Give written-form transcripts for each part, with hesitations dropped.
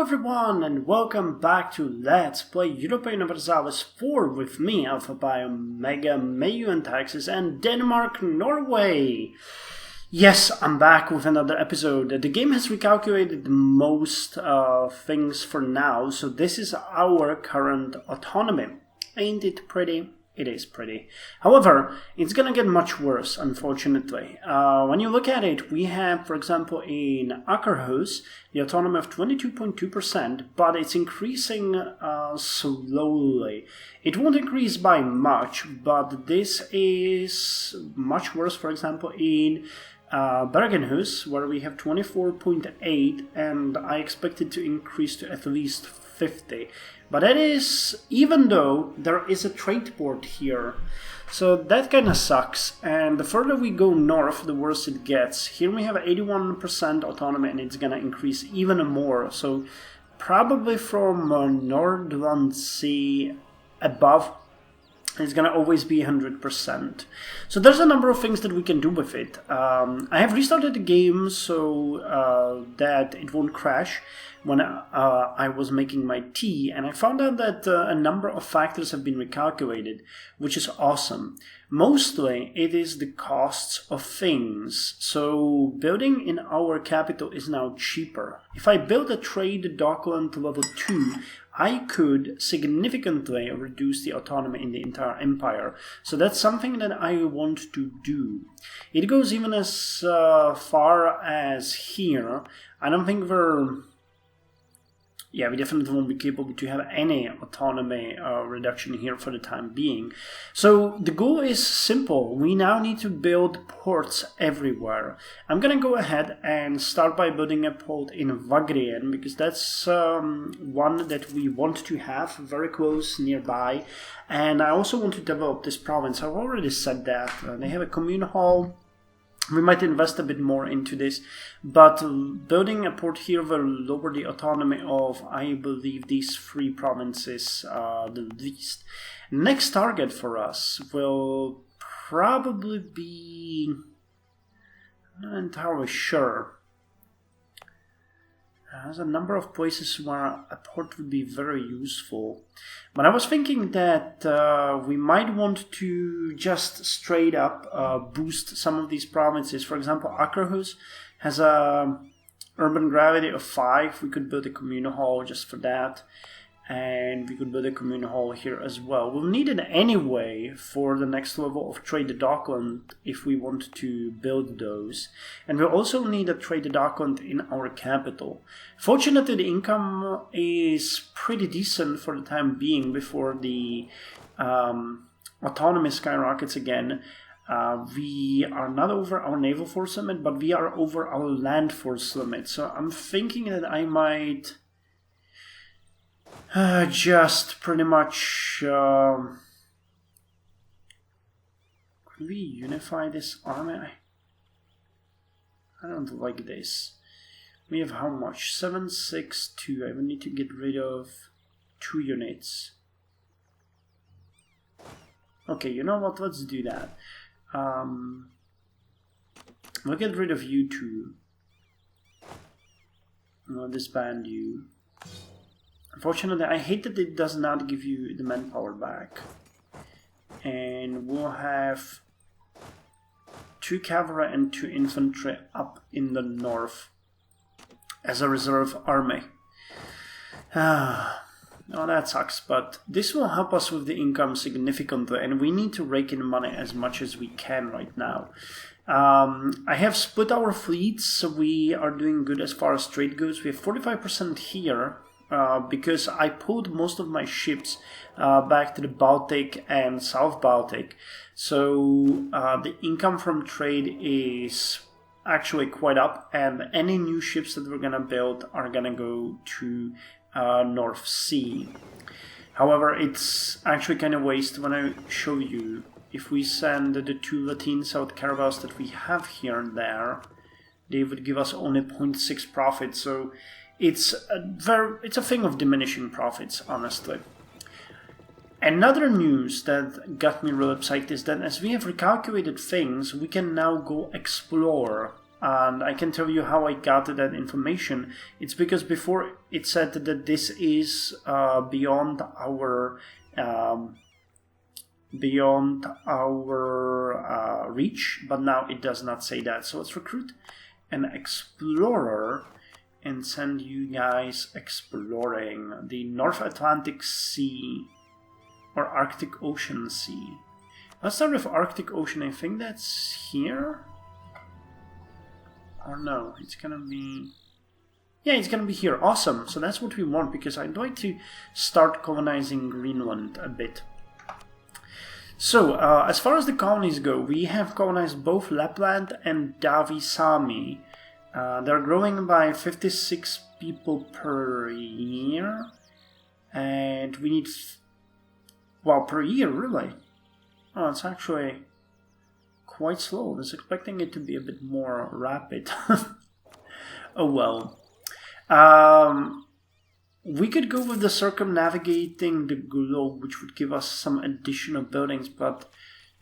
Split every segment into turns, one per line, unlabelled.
everyone, and welcome back to Let's Play Europa Universalis IV with me, Alfapiomega, Meiou and Taxes, and Denmark, Norway. Yes, I'm back with another episode. The game has recalculated most things for now, so this is our current autonomy. Ain't it pretty? It is pretty. However, it's gonna get much worse, unfortunately. When you look at it, we have, for example, in Akerhus, the autonomy of 22.2%, but it's increasing slowly. It won't increase by much, but this is much worse, for example, in Bergenhus, where we have 24.8, and I expect it to increase to at least 50. But that is, even though there is a trade port here, so that kind of sucks. And the further we go north, the worse it gets. Here we have 81% autonomy, and it's gonna increase even more. So probably from Nordland Sea above, it's gonna always be 100%. So there's a number of things that we can do with it. I have restarted the game so that it won't crash when I was making my tea, and I found out that a number of factors have been recalculated, which is awesome. Mostly it is the costs of things. So building in our capital is now cheaper. If I build a trade dockland level 2, I could significantly reduce the autonomy in the entire empire. So that's something that I want to do. It goes even as far as here. I don't think we definitely won't be capable to have any autonomy reduction here for the time being. So the goal is simple. We now need to build ports everywhere. I'm gonna go ahead and start by building a port in Vagrien, because that's one that we want to have very close nearby. And I also want to develop this province. I've already said that. They have a commune hall. We might invest a bit more into this, but building a port here will lower the autonomy of, I believe, these three provinces the least. Next target for us will probably be... I'm not entirely sure. There's a number of places where a port would be very useful. But I was thinking that we might want to just straight up boost some of these provinces. For example, Akerhus has a urban gravity of 5. We could build a communal hall just for that. And we could build a communal hall here as well. We'll need it anyway for the next level of trade dockland if we want to build those. And we'll also need a trade dockland in our capital. Fortunately, the income is pretty decent for the time being before the autonomy skyrockets again. We are not over our naval force limit, but we are over our land force limit. So I'm thinking that I might... just pretty much could we unify this army? I don't like this. We have how much? 762. I will need to get rid of 2 units. Okay, you know what? Let's do that. We'll get rid of you 2. We'll disband you. Unfortunately, I hate that it does not give you the manpower back. And we'll have 2 cavalry and 2 infantry up in the north as a reserve army. Oh, that sucks, but this will help us with the income significantly, and we need to rake in money as much as we can right now. I have split our fleets, so we are doing good as far as trade goes. We have 45% here. Because I pulled most of my ships back to the Baltic and South Baltic. So the income from trade is actually quite up, and any new ships that we're gonna build are gonna go to North Sea. However, it's actually kind of waste when I show you. If we send the 2 Latin South caravels that we have here and there, they would give us only 0.6 profit. So it's a thing of diminishing profits, honestly. Another news that got me really psyched is that as we have recalculated things, we can now go explore and I can tell you how I got that information. It's because before it said that this is beyond our reach, but now it does not say that. So let's recruit an explorer and send you guys exploring the North Atlantic Sea or Arctic Ocean Sea. Let's start with Arctic Ocean. I think that's here. Or no, it's gonna be... Yeah, it's gonna be here. Awesome. So that's what we want, because I'd like to start colonizing Greenland a bit. So, as far as the colonies go, we have colonized both Lapland and Davisami. They're growing by 56 people per year. And we need... Well, per year, really? Oh, it's actually quite slow. I was expecting it to be a bit more rapid. Oh well. We could go with the circumnavigating the globe, which would give us some additional buildings, but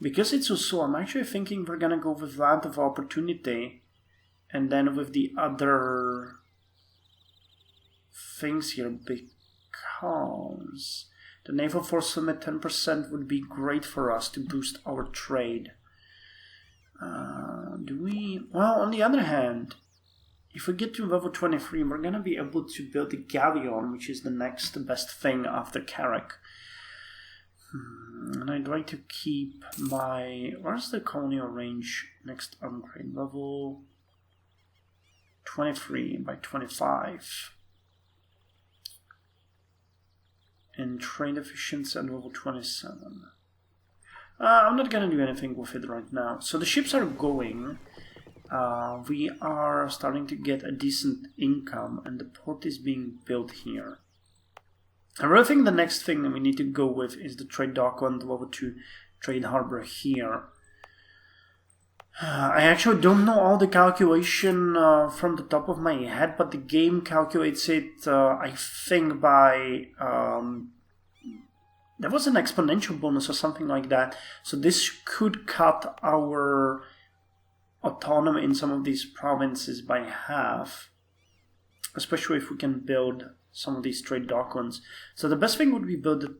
because it's so slow, I'm actually thinking we're gonna go with Land of Opportunity, and then with the other things here, because the Naval Force Summit 10% would be great for us to boost our trade. Well, on the other hand, if we get to level 23, we're going to be able to build a galleon, which is the next best thing after Carrack. And I'd like to keep my... Where's the colonial range next upgrade? Level 23 by 25. And trade efficiency at level 27. I'm not going to do anything with it right now. So the ships are going. We are starting to get a decent income, and the port is being built here. I really think the next thing that we need to go with is the trade dock on the level 2 trade harbor here. I actually don't know all the calculation from the top of my head, but the game calculates it, I think, by... there was an exponential bonus or something like that. So this could cut our autonomy in some of these provinces by half. Especially if we can build some of these trade docklands. So the best thing would be to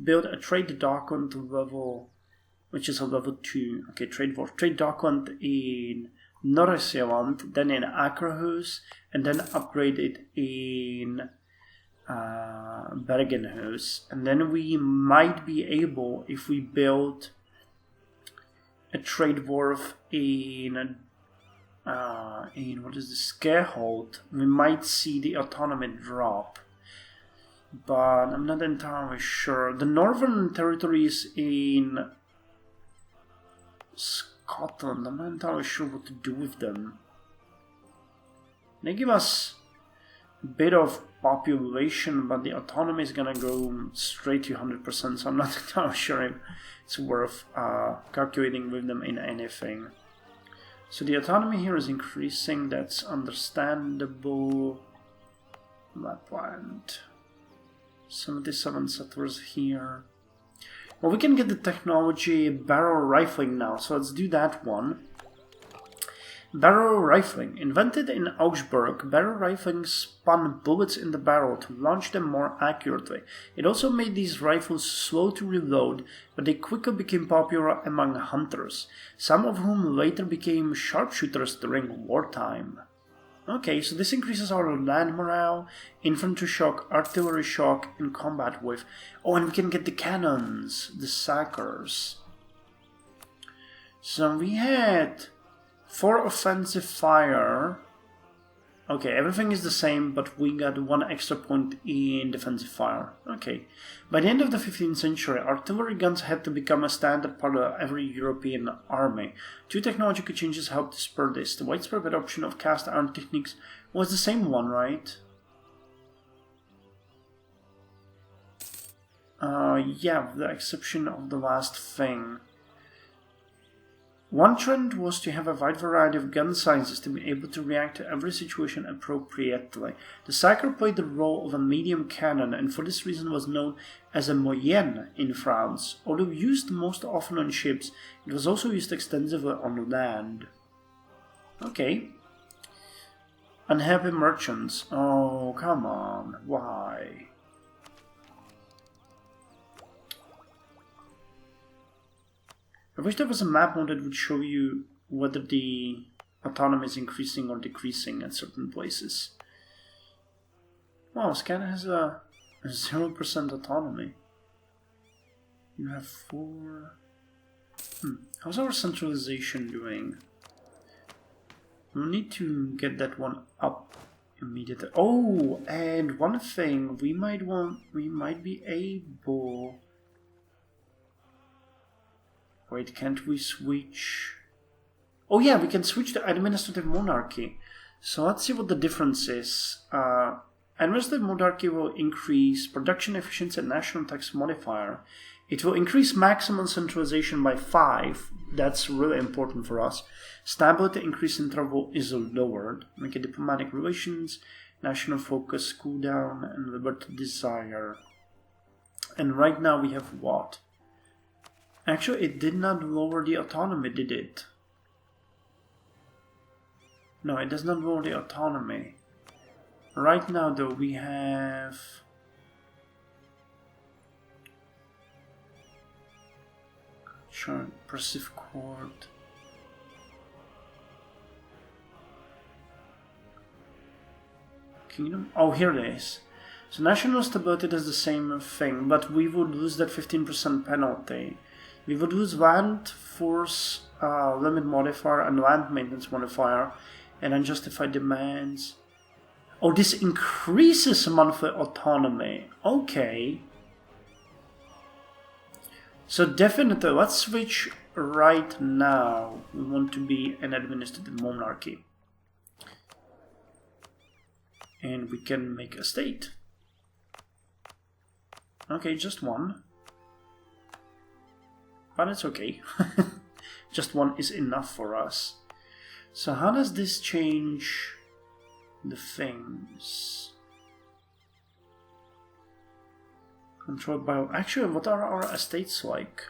build a trade dockland to level... which is a level 2. Okay, trade dockland in Nordsjælland, then in Akerhus, and then upgrade it in Bergenhus. And then we might be able, if we build a trade wharf in what is the Scarehold, we might see the autonomy drop. But I'm not entirely sure. The Northern Territories in Scotland, I'm not entirely sure what to do with them. They give us a bit of population, but the autonomy is gonna go straight to 100%, so I'm not entirely sure if it's worth calculating with them in anything. So the autonomy here is increasing, that's understandable. Lapland. 77 settlers here. Well, we can get the technology barrel rifling now, so let's do that one. Barrel rifling. Invented in Augsburg, barrel rifling spun bullets in the barrel to launch them more accurately. It also made these rifles slow to reload, but they quickly became popular among hunters, some of whom later became sharpshooters during wartime. Okay, so this increases our land morale, infantry shock, artillery shock, and combat with. Oh, and we can get the cannons, the sackers. So we had 4 offensive fire. Okay, everything is the same, but we got 1 extra point in defensive fire. Okay. By the end of the 15th century, artillery guns had to become a standard part of every European army. 2 technological changes helped to spur this. The widespread adoption of cast iron techniques was the same one, right? Yeah, with the exception of the last thing. One trend was to have a wide variety of gun sizes to be able to react to every situation appropriately. The Sacker played the role of a medium cannon and for this reason was known as a moyenne in France. Although used most often on ships, it was also used extensively on land. Okay. Unhappy merchants. Oh, come on. Why? I wish there was a map mode that would show you whether the autonomy is increasing or decreasing at certain places. Wow, Scana has a 0% autonomy. You have 4... How's our centralization doing? We'll need to get that one up immediately. Oh, and one thing we might be able... Wait, can't we switch? Oh yeah, we can switch to administrative monarchy. So let's see what the difference is. Administrative monarchy will increase production efficiency and national tax modifier. It will increase maximum centralization by 5. That's really important for us. Stability increase interval is lowered. Make a diplomatic relations, national focus, cooldown, and liberty desire. And right now we have what? Actually, it did not lower the autonomy, did it? No, it does not lower the autonomy. Right now, though, we have... Sure, impressive court. Kingdom? Oh, here it is. So national stability does the same thing, but we would lose that 15% penalty. We would lose land force limit modifier and land maintenance modifier and unjustified demands. Oh, this increases monthly autonomy. Okay. So definitely, let's switch right now. We want to be an administrative monarchy. And we can make a state. Okay, just one. But it's okay. Just one is enough for us. So how does this change the things? Controlled by... Actually, what are our estates like?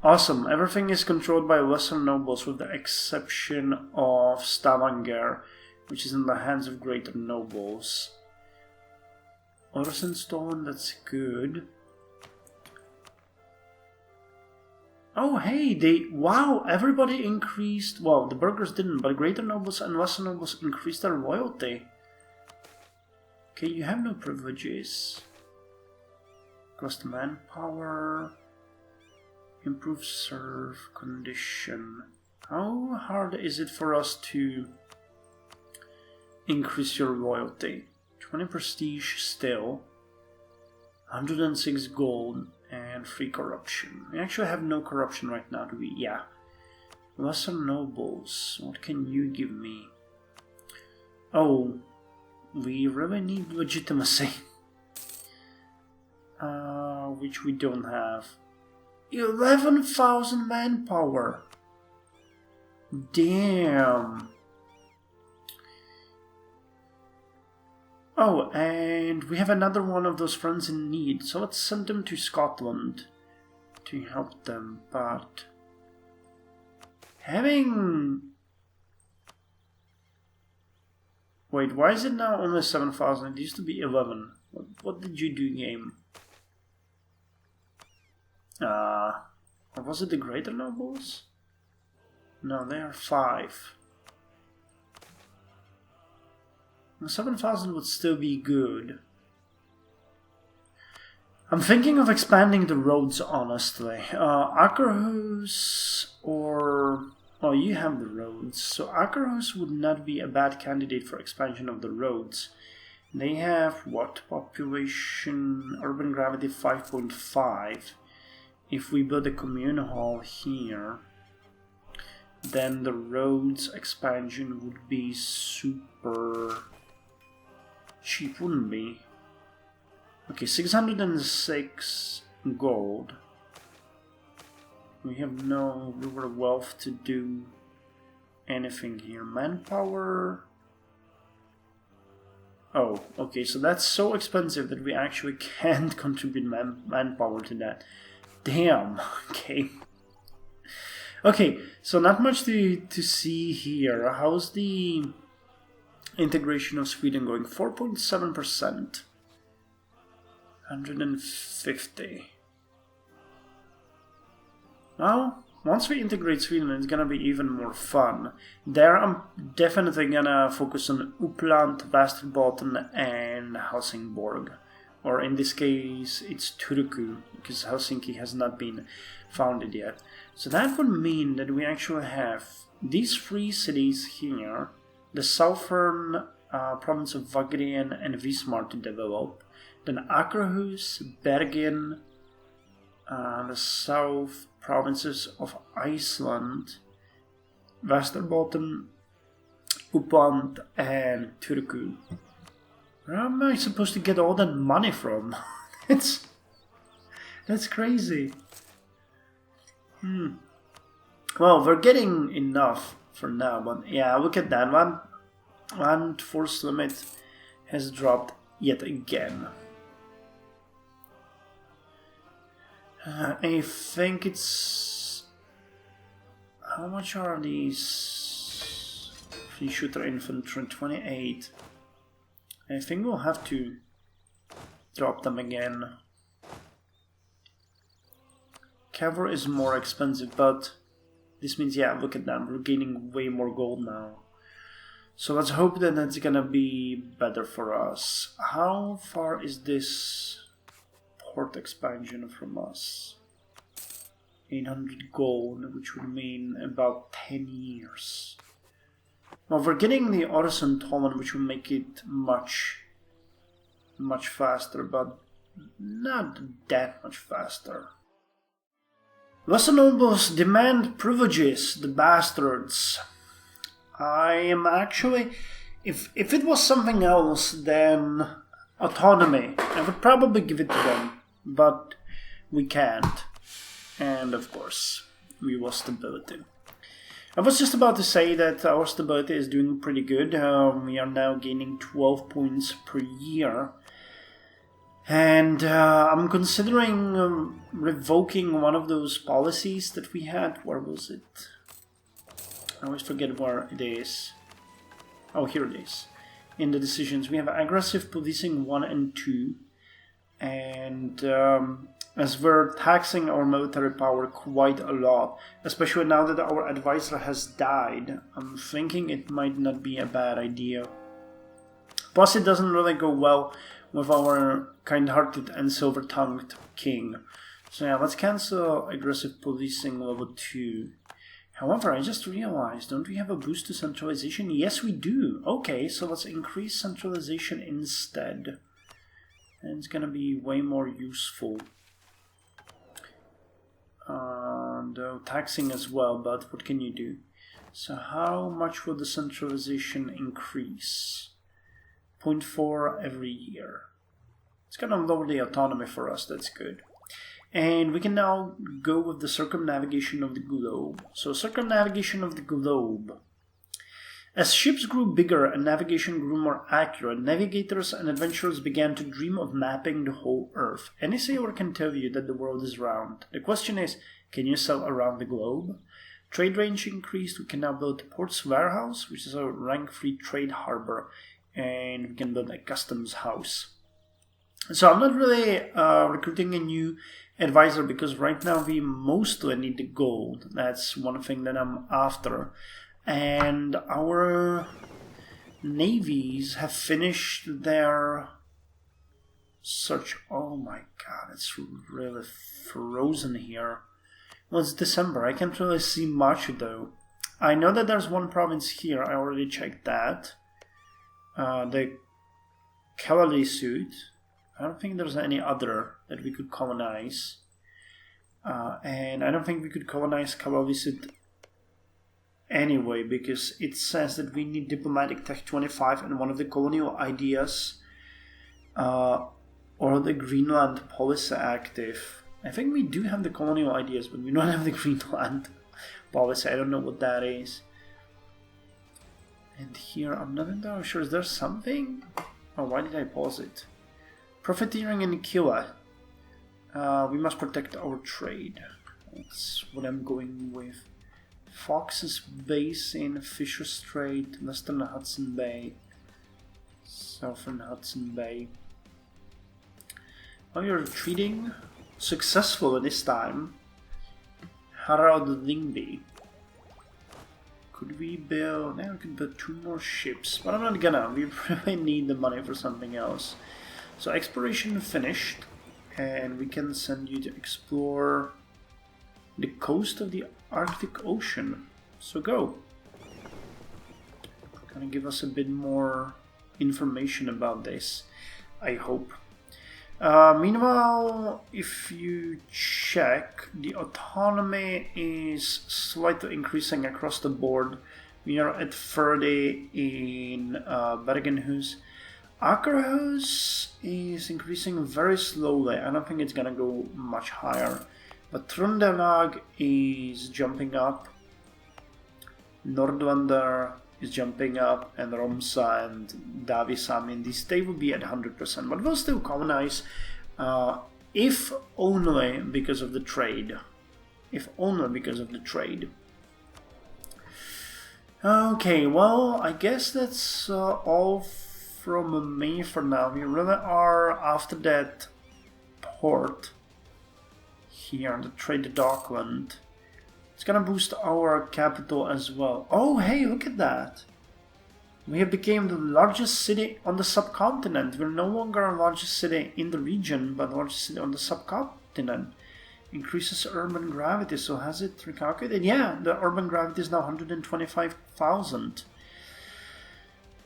Awesome. Everything is controlled by lesser nobles with the exception of Stavanger, which is in the hands of greater nobles. Orders installed, that's good. Oh, hey, wow, everybody increased... Well, the burghers didn't, but greater nobles and lesser nobles increased their loyalty. Okay, you have no privileges. Cost manpower. Improve serve condition. How hard is it for us to increase your loyalty? 20 prestige still. 106 gold. And free corruption. We actually have no corruption right now, do we? Yeah. Lesser nobles. What can you give me? Oh, we really need legitimacy. Which we don't have. 11,000 manpower. Damn. Oh, and we have another one of those friends in need, so let's send them to Scotland to help them, but having... Wait, why is it now only 7,000? It used to be 11. What did you do, game? Or was it the greater nobles? No, they are 5. 7,000 would still be good. I'm thinking of expanding the roads, honestly. Akerhus or... Well, you have the roads. So Akerhus would not be a bad candidate for expansion of the roads. They have, what, population, urban gravity 5.5. If we build a commune hall here, then the roads expansion would be super... cheap, wouldn't be? Okay, 606 gold. We have no river wealth to do anything here. Manpower. Oh, okay, so that's so expensive that we actually can't contribute manpower to that. Damn, okay. Okay, so not much to see here. How's the integration of Sweden going? 4.7%. 150. Now, once we integrate Sweden, it's gonna be even more fun. There, I'm definitely gonna focus on Uppland, Västerbotten, and Helsingborg. Or in this case, it's Turku, because Helsinki has not been founded yet. So that would mean that we actually have these 3 cities here, the southern province of Wagrien and Wismar to develop, then Akerhus, Bergen, the south provinces of Iceland, Västerbotten, Uppland, and Turku. Where am I supposed to get all that money from? That's crazy. Well, we're getting enough for now, but yeah, look at that one. And force limit has dropped yet again. I think it's... How much are these? Free shooter infantry, 28. I think we'll have to drop them again. Cavalry is more expensive, but this means, yeah, look at that, we're gaining way more gold now. So let's hope that that's gonna be better for us. How far is this port expansion from us? 800 gold, which would mean about 10 years. Well, we're getting the Öresund, which will make it much faster, but not that much faster. Lesser nobles demand privileges, the bastards. I am actually, if it was something else than autonomy, I would probably give it to them, but we can't. And of course, we lost stability. I was just about to say that our stability is doing pretty good. We are now gaining 12 points per year. And I'm considering revoking one of those policies that we had. Where was it? I always forget where it is. Oh, here it is. In the decisions, we have aggressive policing 1 and 2. And as we're taxing our military power quite a lot, especially now that our advisor has died, I'm thinking it might not be a bad idea. Plus, it doesn't really go well with our kind-hearted and silver-tongued king. So yeah, let's cancel aggressive policing level 2. However, I just realized, don't we have a boost to centralization? Yes, we do. Okay, so let's increase centralization instead. And it's gonna be way more useful. And taxing as well, but what can you do? So how much will the centralization increase? 0.4 every year. It's gonna lower the autonomy for us, that's good. And we can now go with the circumnavigation of the globe. So circumnavigation of the globe. As ships grew bigger and navigation grew more accurate, navigators and adventurers began to dream of mapping the whole Earth. Any sailor can tell you that the world is round. The question is, can you sail around the globe? Trade range increased. We can now build Port's Warehouse, which is a rank-free trade harbor, and we can build a customs house. So I'm not really recruiting a new advisor because right now we mostly need the gold. That's one thing that I'm after. And our navies have finished their search. Oh my god, it's really frozen here. Well, it's December. I can't really see much though. I know that there's one province here. I already checked that. The cavalry suit. I don't think there's any other that we could colonize. And I don't think we could colonize cavalry suit anyway, because it says that we need diplomatic tech 25 and one of the colonial ideas or the Greenland policy active. I think we do have the colonial ideas, but we don't have the Greenland policy. I don't know what that is. And here, I'm not entirely sure. Is there something? Oh, why did I pause it? Profiteering in Kila. We must protect our trade. That's what I'm going with. Fox's Basin, Fisher Strait, Western Hudson Bay, Southern Hudson Bay. Oh, you're retreating? Successful this time. Harald Lingby. Could we build... Now we can build 2 more ships, but I'm not gonna. We really need the money for something else. So exploration finished, and we can send you to explore the coast of the Arctic Ocean. So go. Gonna give us a bit more information about this, I hope. Meanwhile, if you check, the autonomy is slightly increasing across the board. We are at 30 in Bergenhus. Akerhus is increasing very slowly. I don't think it's gonna go much higher. But Trøndelag is jumping up. Nordlander is jumping up, and Romsa and Davisamin, they will be at 100%, but we'll still colonize, if only because of the trade. If only because of the trade. Okay, well, I guess that's all from me for now. We really are after that port here, the trade dockland. It's gonna boost our capital as well. Oh, hey, look at that! We have become the largest city on the subcontinent. We're no longer the largest city in the region, but the largest city on the subcontinent. Increases urban gravity, so has it recalculated? Yeah, the urban gravity is now 125,000.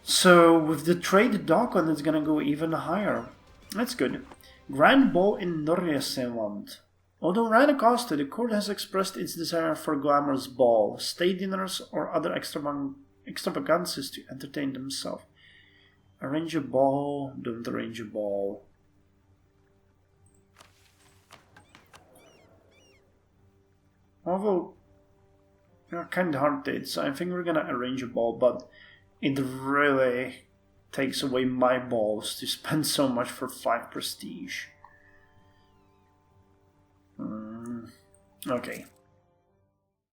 So with the trade dockland, it's gonna go even higher. That's good. Grand Ball in Norge-Zeeland. Although rather costly, the court has expressed its desire for a glamorous ball, state dinners, or other extravagances to entertain themselves. Arrange a ball, don't arrange a ball. Although, we are kind of hard hit, so I think we're gonna arrange a ball, but it really takes away my balls to spend so much for 5 prestige. Okay.